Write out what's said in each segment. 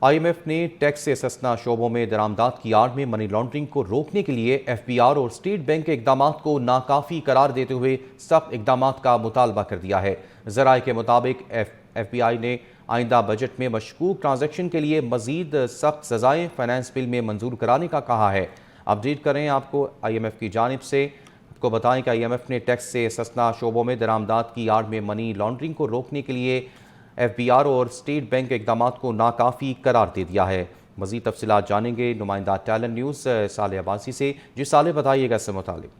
IMF نے tax سے استثنا شعبوں میں درآمدات کی آڑ میں منی لانڈرنگ کو روکنے کے لیے FBR اور اسٹیٹ بینک کے اقدامات کو ناکافی قرار دیتے ہوئے سخت اقدامات کا مطالبہ کر دیا ہے۔ ذرائع کے مطابق FBI نے آئندہ بجٹ میں مشکوک ٹرانزیکشن کے لیے مزید سخت سزائیں فائنانس بل میں منظور کرانے کا کہا ہے۔ اپڈیٹ کریں آپ کو IMF کی جانب سے، آپ کو بتائیں کہ IMF نے ٹیکس سے استثنا شعبوں میں درآمدات کی آڑ میں منی لانڈرنگ کو روکنے کے لیے FBR اور اسٹیٹ بینک کے اقدامات کو ناکافی قرار دے دیا ہے۔ مزید تفصیلات جانیں گے نمائندہ ٹیلنٹ نیوز صالح عباسی سے۔ جی صالح، بتائیے گا اس سے متعلق۔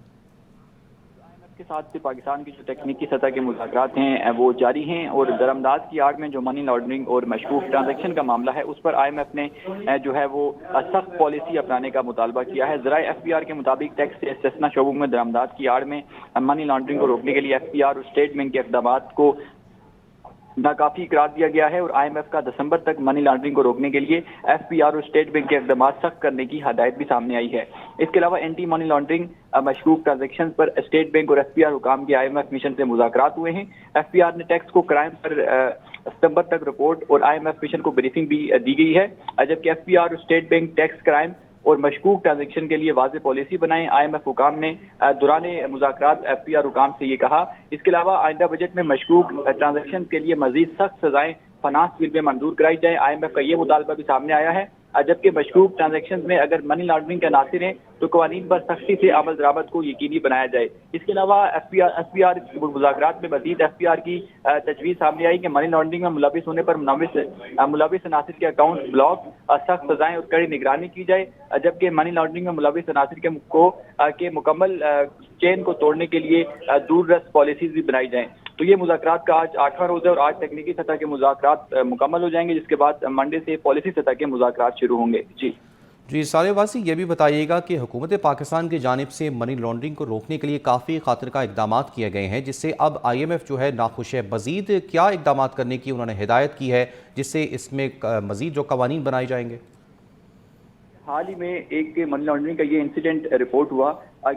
IMF کے ساتھ پاکستان کی جو تکنیکی سطح کے مذاکرات ہیں وہ جاری ہیں، اور درآمدات کی آڑ میں جو منی لانڈرنگ اور مشکوک ٹرانزیکشن کا معاملہ ہے اس پر IMF نے جو ہے وہ سخت پالیسی اپنانے کا مطالبہ کیا ہے۔ ذرائع FBR کے مطابق ٹیکس سے استثنا شعبوں میں درآمدات کی آڑ میں منی لانڈرنگ کو روکنے کے لیے FBR اور اسٹیٹ بینک کے اقدامات کو ناکافی قرار دیا گیا ہے، اور IMF کا دسمبر تک منی لانڈرنگ کو روکنے کے لیے FBR اور اسٹیٹ بینک کے اقدامات سخت کرنے کی ہدایت بھی سامنے آئی ہے۔ اس کے علاوہ اینٹی منی لانڈرنگ مشکوک ٹرانزیکشن پر اسٹیٹ بینک اور FBR حکام کے IMF مشن سے مذاکرات ہوئے ہیں۔ FBR نے ٹیکس کو کرائم پر ستمبر تک رپورٹ اور IMF مشن کو بریفنگ بھی دی گئی ہے، جبکہ FBR اور اسٹیٹ بینک ٹیکس کرائم اور مشکوک ٹرانزیکشن کے لیے واضح پالیسی بنائیں۔ IMF حکام نے دوران مذاکرات FBR حکام سے یہ کہا۔ اس کے علاوہ آئندہ بجٹ میں مشکوک ٹرانزیکشن کے لیے مزید سخت سزائیں فائنانس بل میں منظور کرائی جائیں۔ IMF کا یہ مطالبہ بھی سامنے آیا ہے، جبکہ مشکوک ٹرانزیکشن میں اگر منی لانڈرنگ کے عناصر ہیں تو قوانین پر سختی سے عمل درآمد کو یقینی بنایا جائے۔ اس کے علاوہ FBR مذاکرات میں مزید FBR کی تجویز سامنے آئی کہ منی لانڈرنگ میں ملوث ہونے پر ملوث عناصر کے اکاؤنٹ بلاک، سخت سزائیں اور کڑی نگرانی کی جائے، جبکہ منی لانڈرنگ میں ملوث عناصر کے مکمل چین کو توڑنے کے لیے دور رس پالیسیز بھی بنائی جائیں۔ تو یہ مذاکرات کا آج 8واں روز ہے، اور آج تکنیکی سطح کے مذاکرات مکمل ہو جائیں گے، جس کے بعد منڈے سے پالیسی سطح کے مذاکرات شروع ہوں گے۔ جی صالح عباسی، یہ بھی بتائیے گا کہ حکومت پاکستان کی جانب سے منی لانڈرنگ کو روکنے کے لیے کافی خاطر کا اقدامات کیے گئے ہیں، جس سے اب IMF جو ہے ناخوش ہے۔ مزید کیا اقدامات کرنے کی انہوں نے ہدایت کی ہے جس سے اس میں مزید جو قوانین بنائے جائیں گے؟ حال ہی میں ایک منی لانڈرنگ کا یہ انسیڈنٹ رپورٹ ہوا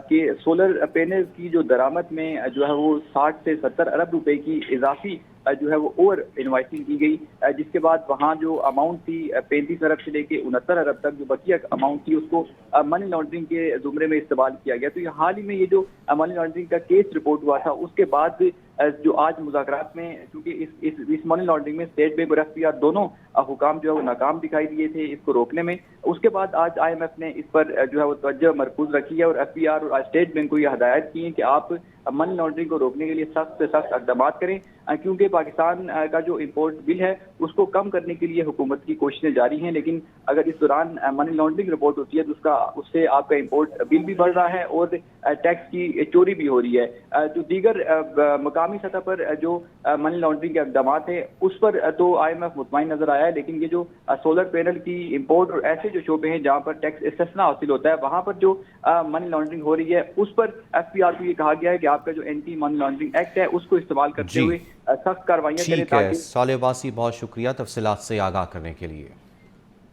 کہ سولر پینل کی جو درآمد میں جو ہے وہ 60 سے 70 ارب روپے کی اضافی جو ہے وہ اوور انوائسنگ کی گئی، جس کے بعد وہاں جو اماؤنٹ تھی 35 ارب سے لے کے 69 ارب تک جو بقیہ اماؤنٹ تھی اس کو منی لانڈرنگ کے زمرے میں استعمال کیا گیا۔ تو یہ حال ہی میں یہ جو منی لانڈرنگ کا کیس رپورٹ ہوا تھا، اس کے بعد جو آج مذاکرات میں کیونکہ اس منی لانڈرنگ میں اسٹیٹ بینک اور FBR دونوں حکام جو ہے وہ ناکام دکھائی دیے تھے اس کو روکنے میں، اس کے بعد آج IMF نے اس پر جو ہے وہ توجہ مرکوز رکھی ہے، اور FBR اور اسٹیٹ بینک کو یہ ہدایت کی ہے کہ آپ منی لانڈرنگ کو روکنے کے لیے سخت سے سخت اقدامات کریں، کیونکہ پاکستان کا جو امپورٹ بل ہے اس کو کم کرنے کے لیے حکومت کی کوششیں جاری ہیں، لیکن اگر اس دوران منی لانڈرنگ رپورٹ ہوتی ہے تو اس سے آپ کا امپورٹ بل بھی بڑھ رہا ہے اور ٹیکس کی چوری بھی ہو رہی ہے۔ جو دیگر مقامی سطح پر جو منی لانڈرنگ کے اقدامات ہیں اس پر تو IMF مطمئن نظر آیا ہے، لیکن یہ جو سولر پینل کی امپورٹ اور ایسے جو شعبے ہیں جہاں پر ٹیکس استثنا حاصل ہوتا ہے وہاں پر جو منی لانڈرنگ ہو رہی ہے اس پر FBR کو یہ کہا گیا ہے کہ آپ کا جو اینٹی منی لانڈرنگ ایکٹ ہے اس کو استعمال کرتے ہوئے سخت کارروائیاں کریں۔ ٹھیک ہے صالح عباسی، بہت شکریہ تفصیلات سے آگاہ کرنے کے لیے۔